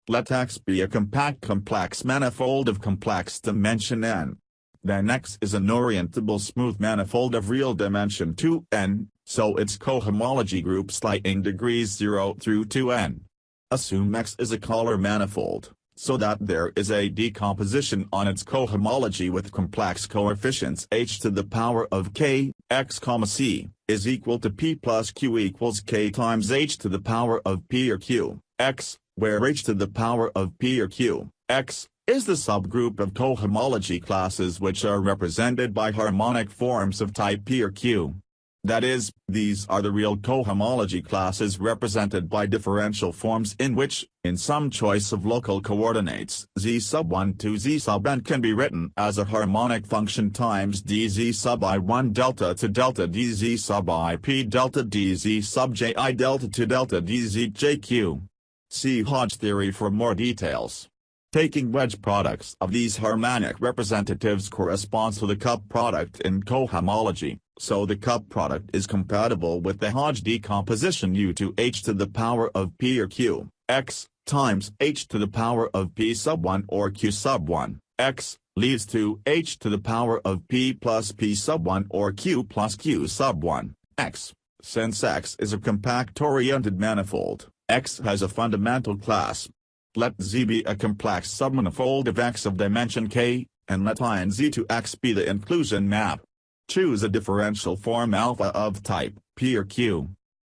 Let X be a compact complex manifold of complex dimension n. Then X is an orientable smooth manifold of real dimension 2n, so its cohomology groups lie in degrees 0 through 2n. Assume X is a Kähler manifold, so that there is a decomposition on its cohomology with complex coefficients h to the power of k, x, c, is equal to p plus q equals k times h to the power of p or q, x, where h to the power of p or q, x, is the subgroup of cohomology classes which are represented by harmonic forms of type p or q. That is, these are the real cohomology classes represented by differential forms in which, in some choice of local coordinates, z sub 1 to z sub n can be written as a harmonic function times dz sub I1 delta to delta dz sub ip delta dz sub j I delta to delta dz jq. See Hodge theory for more details. Taking wedge products of these harmonic representatives corresponds to the cup product in cohomology, so the cup product is compatible with the Hodge decomposition u to h to the power of p or q, x, times h to the power of p sub 1 or q sub 1, x, leads to h to the power of p plus p sub 1 or q plus q sub 1, x. Since X is a compact-oriented manifold, X has a fundamental class. Let Z be a complex submanifold of X of dimension k, and let I and Z to X be the inclusion map. Choose a differential form alpha of type P or Q.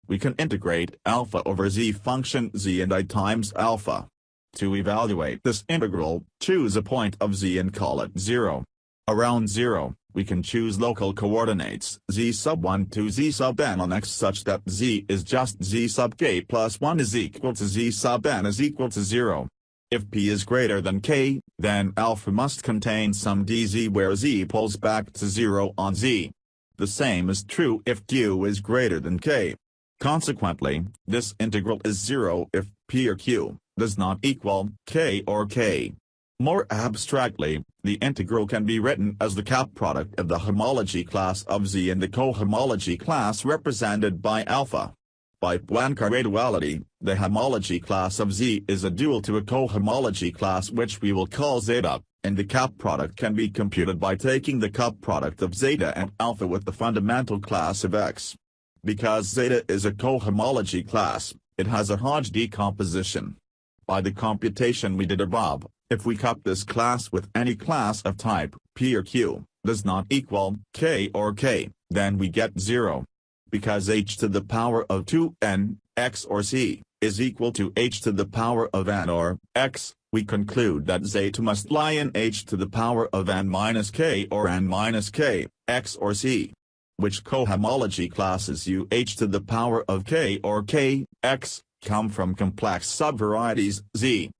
We can integrate alpha over Z function Z and I times alpha. To evaluate this integral, choose a point of Z and call it 0. Around 0, we can choose local coordinates Z sub 1 to Z sub n on X such that Z is just Z sub k plus 1 is equal to Z sub n is equal to 0. If P is greater than K, then alpha must contain some dz where Z pulls back to 0 on Z. The same is true if Q is greater than K. Consequently, this integral is 0 if P or Q does not equal K or K. More abstractly, the integral can be written as the cup product of the homology class of Z and the cohomology class represented by alpha. By Poincare duality, the homology class of Z is a dual to a cohomology class which we will call zeta, and the cup product can be computed by taking the cup product of zeta and alpha with the fundamental class of X. Because zeta is a cohomology class, it has a Hodge decomposition. By the computation we did above, if we cup this class with any class of type P or Q, does not equal K or K, then we get 0. Because h to the power of 2n, x or c, is equal to h to the power of n or x, we conclude that zeta must lie in h to the power of n minus k or n minus k, x or c. Which cohomology classes u h to the power of k or k, x, come from complex subvarieties Z.